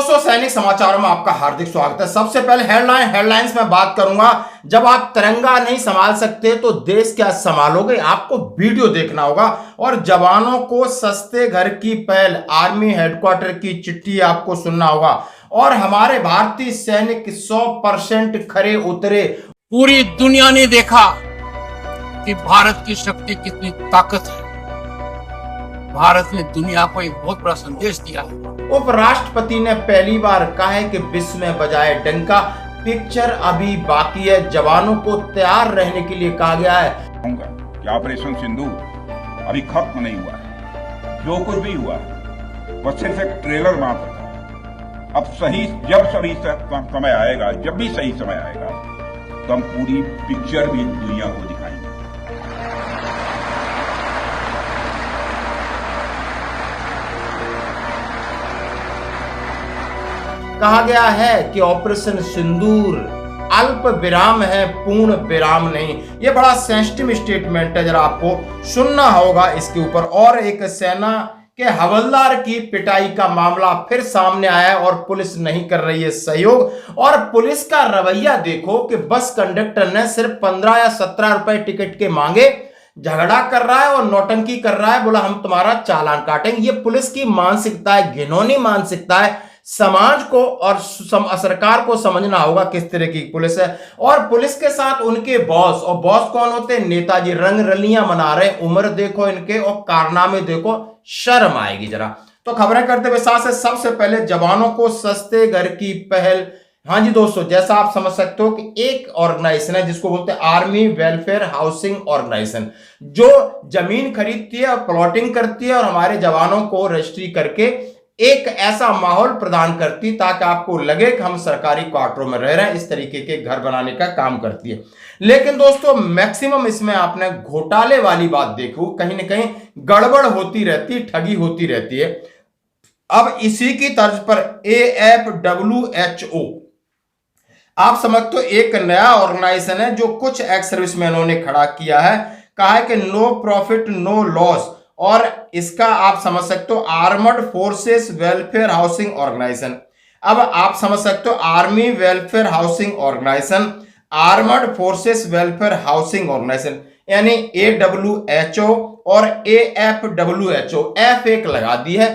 दोस्तों, सैनिक समाचारों में आपका हार्दिक स्वागत है। सबसे पहले हेडलाइंस में बात करूंगा। जब आप तिरंगा नहीं संभाल सकते तो देश क्या संभालोगे? आपको वीडियो देखना होगा और जवानों को सस्ते घर की पहल, आर्मी हेडक्वार्टर की चिट्ठी आपको सुनना होगा। और हमारे भारतीय सैनिक 100% खरे उतरे। पूरी दुनिया ने देखा कि भारत की शक्ति कितनी ताकत है। भारत ने दुनिया को एक बहुत बड़ा संदेश दिया है। उपराष्ट्रपति ने पहली बार कहा है कि विश्व में बजाए डंका। पिक्चर अभी बाकी है। जवानों को तैयार रहने के लिए कहा गया है कि ऑपरेशन सिंदूर अभी खत्म नहीं हुआ है। जो कुछ भी हुआ वह सिर्फ एक ट्रेलर मात्र था। अब जब सही समय आएगा, जब भी सही समय आएगा, तो हम पूरी पिक्चर भी दुनिया को दिखाएंगे। कहा गया है कि ऑपरेशन सिंदूर अल्प विराम है, पूर्ण विराम नहीं। यह बड़ा सेंसिटिव स्टेटमेंट है, जरा आपको सुनना होगा इसके ऊपर। और एक सेना के हवलदार की पिटाई का मामला फिर सामने आया है और पुलिस नहीं कर रही है सहयोग। और पुलिस का रवैया देखो कि बस कंडक्टर ने सिर्फ 15 या 17 रुपए टिकट के मांगे, झगड़ा कर रहा है और नौटंकी कर रहा है, बोला हम तुम्हारा चालान काटेंगे। ये पुलिस की मानसिकता है, घिनौनी मानसिकता है। समाज को और सरकार को समझना होगा किस तरह की पुलिस है। और पुलिस के साथ उनके बॉस, और बॉस कौन होते हैं? नेताजी। रंग रलियां मना रहे। उम्र देखो इनके और कारनामे देखो, शर्म आएगी जरा। तो खबरें करते हुए साथ से सबसे पहले जवानों को सस्ते घर की पहल। हाँ जी दोस्तों, जैसा आप समझ सकते हो कि एक ऑर्गेनाइजेशन है जिसको बोलते हैं आर्मी वेलफेयर हाउसिंग ऑर्गेनाइजेशन, जो जमीन खरीदती है और प्लॉटिंग करती है और हमारे जवानों को रजिस्ट्री करके एक ऐसा माहौल प्रदान करती ताकि आपको लगे कि हम सरकारी क्वार्टरों में रह रहे हैं। इस तरीके के घर बनाने का काम करती है। लेकिन दोस्तों, मैक्सिमम इसमें आपने घोटाले वाली बात देखो, कहीं ना कहीं गड़बड़ होती रहती, ठगी होती रहती है। अब इसी की तर्ज पर AFWHO, आप समझते हो, एक नया ऑर्गेनाइजेशन है जो कुछ एक्स सर्विसमैनों ने खड़ा किया है। कहा है कि नो प्रॉफिट नो लॉस, और इसका आप समझ सकते हो armed forces welfare housing organisation. अब आप समझ सकते हो army welfare housing organisation, armed forces welfare housing organisation, यानी AWHO और AFWHO। F एक लगा दी है,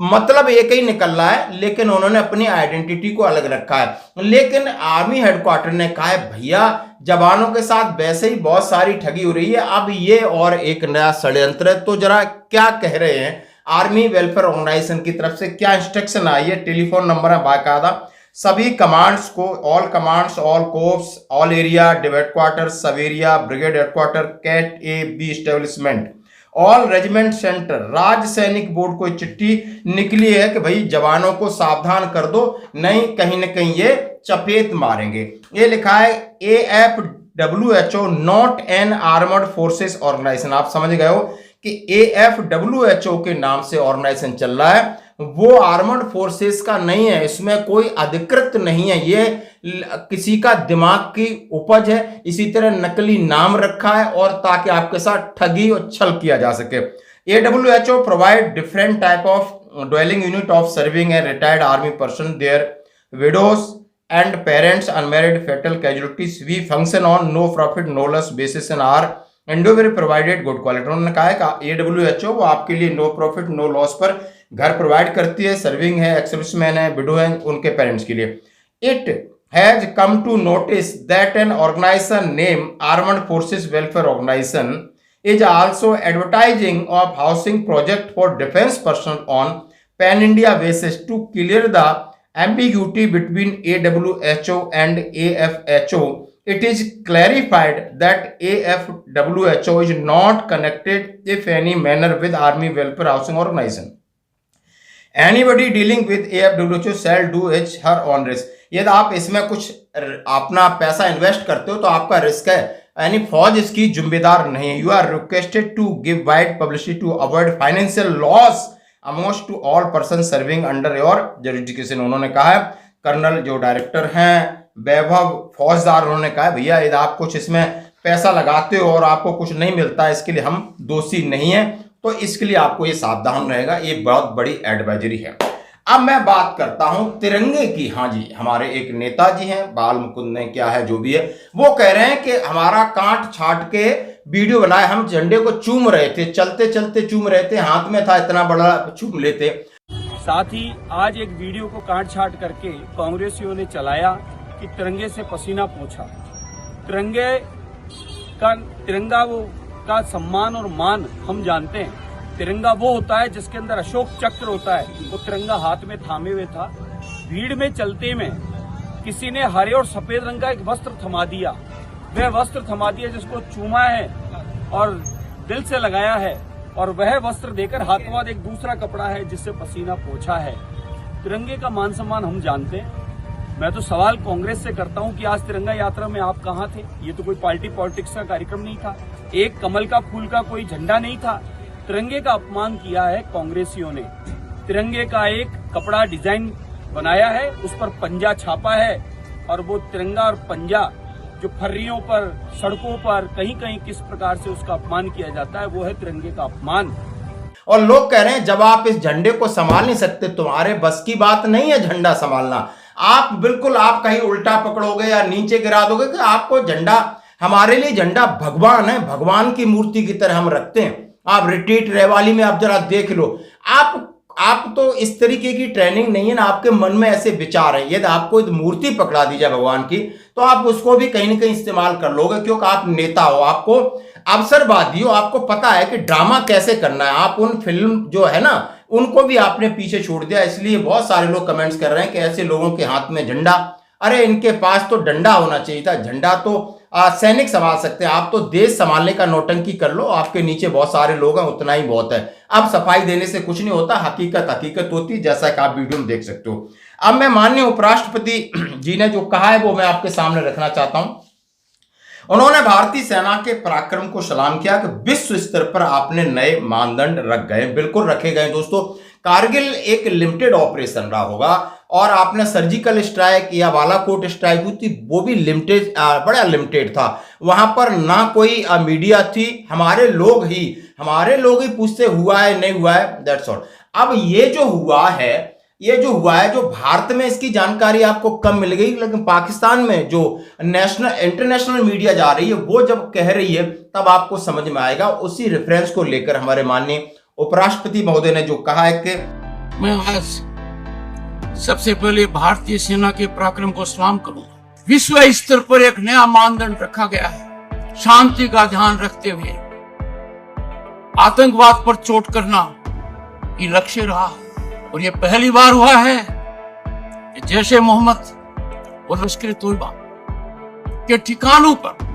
मतलब एक ही निकल रहा है, लेकिन उन्होंने अपनी आइडेंटिटी को अलग रखा है। लेकिन आर्मी हेडक्वार्टर ने कहा है भैया जवानों के साथ वैसे ही बहुत सारी ठगी हो रही है, अब ये और एक नया षड्यंत्र है। तो जरा क्या कह रहे हैं आर्मी वेलफेयर ऑर्गेनाइजेशन की तरफ से, क्या इंस्ट्रक्शन आई है? टेलीफोन नंबर है बाकायदा। सभी कमांड्स को, all commands, all corps, all area headquarter, सब area, brigade headquarter, cat A-B establishment, all regiment centre, राज्य सैनिक बोर्ड को चिट्ठी निकली है कि भाई जवानों को सावधान कर दो, नहीं कहीं ना कहीं ये चपेट मारेंगे। ये लिखा है AFWHO not an armed forces organisation. आप समझ गए हो कि AFWHO के नाम से ऑर्गेनाइजेशन चल रहा है, वो आर्मर्ड फोर्सेस का नहीं है, इसमें कोई अधिकृत नहीं है, ये किसी का दिमाग की उपज है। इसी तरह नकली नाम रखा है और ताकि आपके साथ ठगी और छल किया जा सके। AWHO provide different type of dwelling unit of serving a retired army person, their widows and parents, unmarried, fatal casualties. We function on no profit no loss basis and are endeavor provided good quality. उन्होंने कहा है कि AWHO वो आपके लिए no profit no loss पर घर provide करती है, सर्विंग है, एक्स सर्विसमैन है, विडो है, उनके पेरेंट्स के लिए। It has come to notice that an organization named Armed Forces Welfare Organization is also advertising of housing project for defense personnel on pan India basis to clear the ambiguity between AWHO and AFHO. It is clarified that AFWHO is not connected if any manner with Army Welfare Housing Organization. Anybody dealing with AFWHO shall do his her own risk. यदि आप इसमें कुछ अपना पैसा invest करते हो तो आपका रिस्क है, यानी फौज इसकी जिम्मेदार नहीं है। You are requested to give wide publicity to avoid financial loss amongst to all person serving under your jurisdiction. उन्होंने कहा है, कर्नल जो डायरेक्टर हैं वैभव फौजदार, उन्होंने कहा है भैया यदि आप कुछ इसमें पैसा लगाते हो और आपको कुछ नहीं मिलता है, इसके लिए हम दोषी नहीं है, तो इसके लिए आपको ये सावधान रहेगा। ये बहुत बड़ी एडवाइजरी है। अब मैं बात करता हूं तिरंगे की। हाँ जी, हमारे एक नेताजी हैं, बाल मुकुंद ने क्या है जो भी है, वो कह रहे हैं कि हमारा काट छाट के वीडियो बनाए, हम झंडे को चूम रहे थे, चलते चलते चूम रहे थे, हाथ में था इतना बड़ा, चूम लेते। साथ ही आज एक वीडियो को काट छाट करके कांग्रेसियों ने चलाया कि तिरंगे से पसीना पोंछा। तिरंगा वो का सम्मान और मान हम जानते हैं। तिरंगा वो होता है जिसके अंदर अशोक चक्र होता है, वो तिरंगा हाथ में थामे हुए था। भीड़ में चलते में किसी ने हरे और सफेद रंग का एक वस्त्र थमा दिया, वह वस्त्र थमा दिया जिसको चूमा है और दिल से लगाया है, और वह वस्त्र देकर हाथों हाथ एक दूसरा कपड़ा है जिससे पसीना पोंछा है। तिरंगे का मान सम्मान हम जानते हैं। मैं तो सवाल कांग्रेस से करता हूं कि आज तिरंगा यात्रा में आप कहां थे? ये तो कोई पार्टी पॉलिटिक्स का कार्यक्रम नहीं था, एक कमल का फूल का कोई झंडा नहीं था। तिरंगे का अपमान किया है कांग्रेसियों ने। तिरंगे का एक कपड़ा डिजाइन बनाया है, उस पर पंजा छापा है, और वो तिरंगा और पंजा जो फर्रियों पर, सड़कों पर कहीं कहीं किस प्रकार से उसका अपमान किया जाता है, वो है तिरंगे का अपमान। और लोग कह रहे हैं जब आप इस झंडे को संभाल नहीं सकते, तुम्हारे बस की बात नहीं है झंडा संभालना, आप बिल्कुल आप कहीं उल्टा पकड़ोगे या नीचे गिरा दोगे कि आपको झंडा, हमारे लिए झंडा भगवान है, भगवान की मूर्ति की तरह हम रखते हैं। आप रिट्रीट रैवाली में आप जरा देख लो, आप तो इस तरीके की ट्रेनिंग नहीं है ना, आपके मन में ऐसे विचार है। यदि आपको मूर्ति पकड़ा दी जाए भगवान की, तो आप उसको भी कहीं ना कहीं इस्तेमाल कर लोगे, क्योंकि आप नेता हो, आपको अवसरवादी हो, आपको पता है कि ड्रामा कैसे करना है। आप उन फिल्म जो है ना, उनको भी आपने पीछे छोड़ दिया। इसलिए बहुत सारे लोग कमेंट्स कर रहे हैं कि ऐसे लोगों के हाथ में झंडा, अरे इनके पास तो डंडा होना चाहिए था। झंडा तो सैनिक संभाल सकते हैं, आप तो देश संभालने का नौटंकी कर लो, आपके नीचे बहुत सारे लोग हैं, उतना ही बहुत है। अब सफाई देने से कुछ नहीं होता, हकीकत हकीकत होती है, जैसा कि आप वीडियो में देख सकते हो। अब मैं माननीय उपराष्ट्रपति जी ने जो कहा है वो मैं आपके सामने रखना चाहता हूं। उन्होंने भारतीय सेना के पराक्रम को सलाम किया कि विश्व स्तर पर आपने नए मानदंड रख गए, बिल्कुल रखे गए दोस्तों। कारगिल एक लिमिटेड ऑपरेशन रहा होगा, और आपने सर्जिकल स्ट्राइक या बालाकोट स्ट्राइक हुई थी, वो भी लिमिटेड, बड़ा लिमिटेड था। वहां पर ना कोई मीडिया थी, हमारे लोग ही पूछते हुआ है नहीं हुआ है, दैट्स ऑल। अब ये जो हुआ है जो भारत में इसकी जानकारी आपको कम मिल गई, लेकिन पाकिस्तान में जो इंटरनेशनल मीडिया जा रही है, वो जब कह रही है तब आपको समझ में आएगा। उसी रेफरेंस को लेकर हमारे माननीय उपराष्ट्रपति महोदय ने जो कहा है कि मैं आज सबसे पहले भारतीय सेना के पराक्रम को सलाम करूंगा। विश्व स्तर पर एक नया मानदंड रखा गया है, शांति का ध्यान रखते हुए आतंकवाद पर चोट करना ये लक्ष्य रहा, और ये पहली बार हुआ है कि जैश-ए मोहम्मद और लश्कर-ए-तोयबा के ठिकानों पर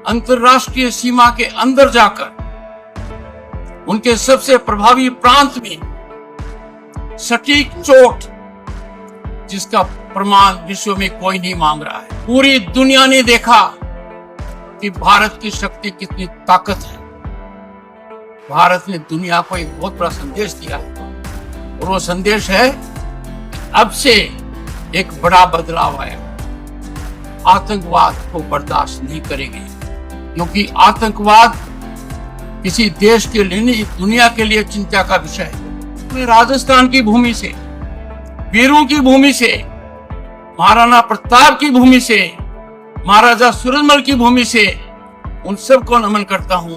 अंतरराष्ट्रीय सीमा के अंदर जाकर उनके सबसे प्रभावी प्रांत में सटीक चोट, जिसका प्रमाण विश्व में कोई नहीं मांग रहा है। पूरी दुनिया ने देखा कि भारत की शक्ति कितनी ताकत है। भारत ने दुनिया को एक बहुत बड़ा संदेश दिया है, और वो संदेश है अब से एक बड़ा बदलाव आया, आतंकवाद को बर्दाश्त नहीं करेंगे, क्योंकि आतंकवाद किसी देश के लिए नहीं, दुनिया के लिए चिंता का विषय है। राजस्थान की भूमि से, वीरों की भूमि से, महाराणा प्रताप की भूमि से, महाराजा सूरजमल की भूमि से उन सबको नमन करता हूं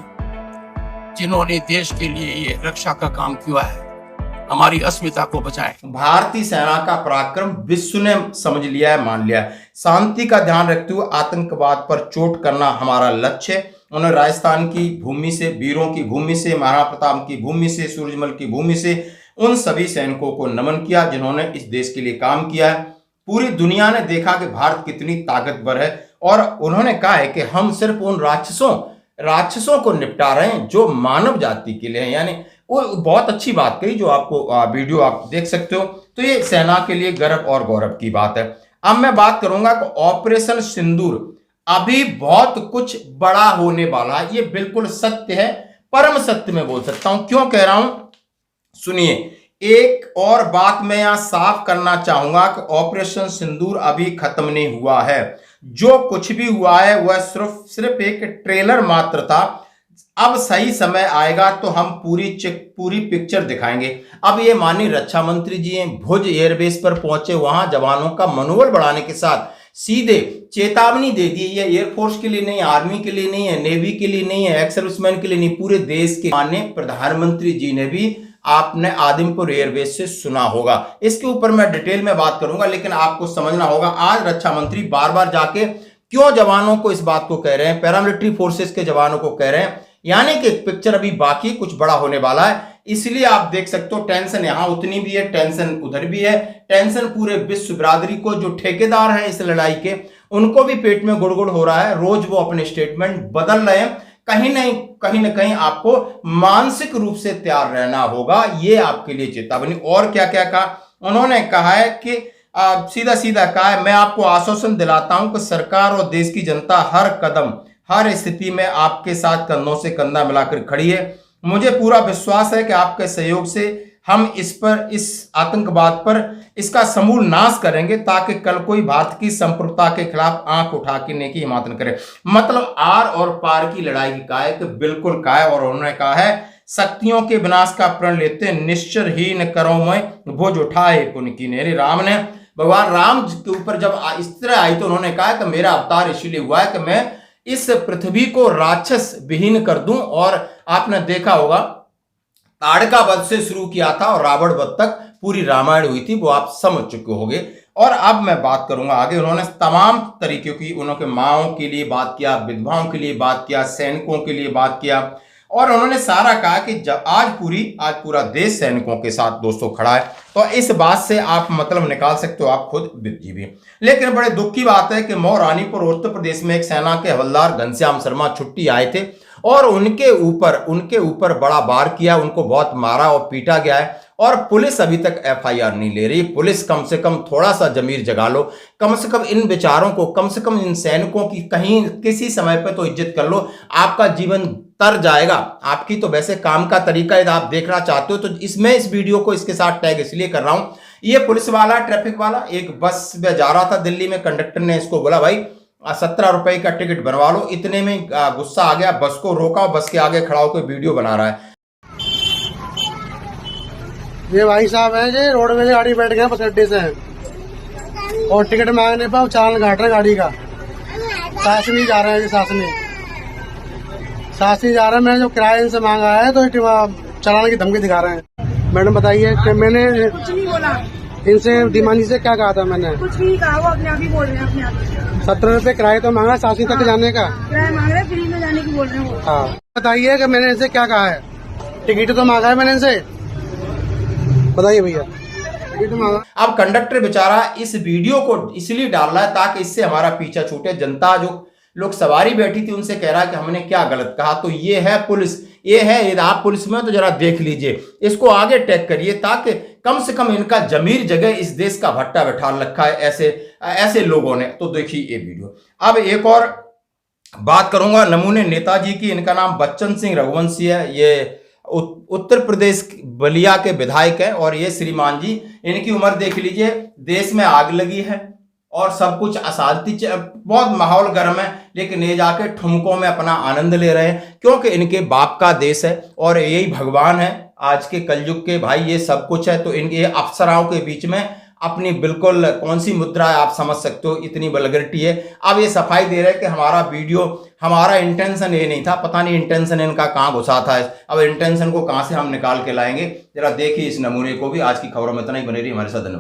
जिन्होंने देश के लिए ये रक्षा का काम किया है, हमारी अस्मिता को बचाए। भारतीय सेना का पराक्रम विश्व ने समझ लिया है, मान लिया है। शांति का ध्यान रखते हुए आतंकवाद पर चोट करना हमारा लक्ष्य है। उन्होंने राजस्थान की भूमि से, वीरों की भूमि से, महाराणा प्रताप की भूमि से, सूरजमल की भूमि से उन सभी सैनिकों को नमन किया जिन्होंने इस देश के लिए काम किया है। पूरी दुनिया ने देखा कि भारत कितनी ताकतवर है, और उन्होंने कहा है कि हम सिर्फ उन राक्षसों को निपटा रहे हैं जो मानव जाति के लिए हैं। यानी वो बहुत अच्छी बात कही, जो आपको वीडियो आप देख सकते हो। तो ये सेना के लिए गर्व और गौरव की बात है। अब मैं बात करूंगा कि ऑपरेशन सिंदूर अभी बहुत कुछ बड़ा होने वाला है। ये बिल्कुल सत्य है, परम सत्य में बोल सकता हूं। क्यों कह रहा हूं, सुनिए। एक और बात मैं यहां साफ करना चाहूंगा कि ऑपरेशन सिंदूर अभी खत्म नहीं हुआ है। जो कुछ भी हुआ है वह सिर्फ एक ट्रेलर मात्र था। अब सही समय आएगा तो हम पूरी पिक्चर दिखाएंगे। अब ये माननीय रक्षा मंत्री जी हैं, भुज एयरबेस पर पहुंचे, वहां जवानों का मनोबल बढ़ाने के साथ सीधे चेतावनी दे दी। ये एयरफोर्स के लिए नहीं, आर्मी के लिए नहीं है, नेवी के लिए नहीं है, एक्स सर्विसमैन के लिए नहीं, पूरे देश के माननीय प्रधानमंत्री जी ने भी आपने आदिमपुर एयरबेस से सुना होगा। इसके ऊपर मैं डिटेल में बात करूंगा, लेकिन आपको समझना होगा आज रक्षा मंत्री बार बार जाके क्यों जवानों को इस बात को कह रहे हैं, पैरामिलिट्री फोर्सेस के जवानों को कह रहे हैं, यानी कि पिक्चर अभी बाकी कुछ बड़ा होने वाला है। इसलिए आप देख सकते हो टेंशन यहां उतनी भी है, टेंशन उधर भी है, टेंशन पूरे विश्व बिरादरी को, जो ठेकेदार हैं इस लड़ाई के, उनको भी पेट में गुड़गुड़ हो रहा है। रोज वो अपने स्टेटमेंट बदल रहे हैं। कहीं ना कहीं आपको मानसिक रूप से तैयार रहना होगा, ये आपके लिए चेतावनी। और क्या क्या कहा उन्होंने? कहा है कि सीधा सीधा कहा है, मैं आपको आश्वासन दिलाता हूं कि सरकार और देश की जनता हर कदम हर स्थिति में आपके साथ कंधों से कंधा मिलाकर खड़ी है। मुझे पूरा विश्वास है कि आपके सहयोग से हम इस आतंकवाद पर इसका समूल नाश करेंगे, ताकि कल कोई भारत की संप्रभुता के खिलाफ आंख उठाने की हिम्मत न करे। मतलब आर और पार की लड़ाई की कहा है कि बिल्कुल कहा है। और उन्होंने कहा है, शक्तियों के विनाश का प्रण लेते निश्चरहीन करो मैं भुज उठाए पुण्य की नेरी। राम ने, भगवान राम के ऊपर जब इस तरह आई तो उन्होंने कहा कि मेरा अवतार इसलिए हुआ है कि मैं इस पृथ्वी को राक्षस विहीन कर दूं। और आपने देखा होगा ताड़का वध से शुरू किया था और रावण वध तक पूरी रामायण हुई थी, वो आप समझ चुके होंगे। और अब मैं बात करूंगा आगे। उन्होंने तमाम तरीके की, उन्होंने माओं के लिए बात किया, विधवाओं के लिए बात किया, सैनिकों के लिए बात किया, और उन्होंने सारा कहा कि जब आज पूरा देश सैनिकों के साथ दोस्तों खड़ा है। तो इस बात से आप मतलब निकाल सकते हो आप खुद बुद्धिजीवी। लेकिन बड़े दुख की बात है कि रानीपुर उत्तर प्रदेश में एक सेना के हवलदार घनश्याम शर्मा छुट्टी आए थे और उनके ऊपर बड़ा वार किया, उनको बहुत मारा और पीटा गया है। और पुलिस अभी तक एफआईआर नहीं ले रही। पुलिस कम से कम थोड़ा सा जमीर जगा लो, कम से कम इन बेचारों को, कम से कम इन सैनिकों की कहीं किसी समय पे तो इज्जत कर लो। आपका जीवन तर जाएगा। आपकी तो वैसे काम का तरीका यदि आप देखना चाहते हो तो इस वीडियो को इसके साथ टैग इसलिए कर रहा हूं। ये पुलिस वाला, ट्रैफिक वाला, एक बस में जा रहा था दिल्ली में, कंडक्टर ने इसको बोला भाई 17 रुपए का टिकट बनवा लो। इतने में गुस्सा आ गया, बस को रोका, बस के आगे खड़ा होकर वीडियो बना रहा है। ये भाई साहब है जी, रोड में गाड़ी बैठ गए बस अड्डे से और टिकट मांगने पर चालान काट रहे गाड़ी का। शासनी जा रहे हैं, शासनी जा रहे हैं। मैंने जो किराया इनसे मांगा है तो चलाने की धमकी दिखा रहे हैं। मैडम बताइए कि मैंने कुछ नहीं बोला इनसे, दिमानी से क्या कहा था मैंने? कुछ नहीं कहा, वो अपने आप ही बोल रहे हैं अपने आप। 17 रुपए किराया तो मांगा शासनी तक जाने का, किराया मांग रहे, फ्री में जाने की बोल रहे हैं वो। हाँ बताइए कि मैंने इनसे क्या कहा है? टिकट तो मांगा है मैंने इनसे, बताइए भैया। अब कंडक्टर बेचारा इस वीडियो को इसलिए डाल रहा है ताकि इससे हमारा पीछा छूटे। जनता, जो लोग सवारी बैठी थी, उनसे कह रहा है कि हमने क्या गलत कहा। तो ये है पुलिस, ये है। यदि आप पुलिस में तो जरा देख लीजिए, इसको आगे टैग करिए ताकि कम से कम इनका जमीर जगह। इस देश का भट्टा बैठा रखा है ऐसे लोगों ने। तो देखिए ये वीडियो। अब एक और बात करूंगा नमूने नेताजी की। इनका नाम बच्चन सिंह रघुवंशी है। ये उत्तर प्रदेश बलिया के विधायक हैं। और ये श्रीमान जी, इनकी उम्र देख लीजिए। देश में आग लगी है और सब कुछ अशांति, बहुत माहौल गर्म है, लेकिन ये जाके ठुमकों में अपना आनंद ले रहे हैं, क्योंकि इनके बाप का देश है और यही भगवान है आज के कलयुग के। भाई ये सब कुछ है। तो इनके अप्सराओं के बीच में अपनी बिल्कुल कौन सी मुद्रा है आप समझ सकते हो, इतनी वल्गैरिटी है। अब ये सफाई दे रहे हैं कि हमारा वीडियो, हमारा इंटेंशन ये नहीं था। पता नहीं इंटेंशन इनका कहाँ घुसा था। अब इंटेंशन को कहाँ से हम निकाल के लाएंगे, जरा देखिए इस नमूने को भी। आज की खबरों में इतना ही, बने रही हमारे साथ। धन्यवाद।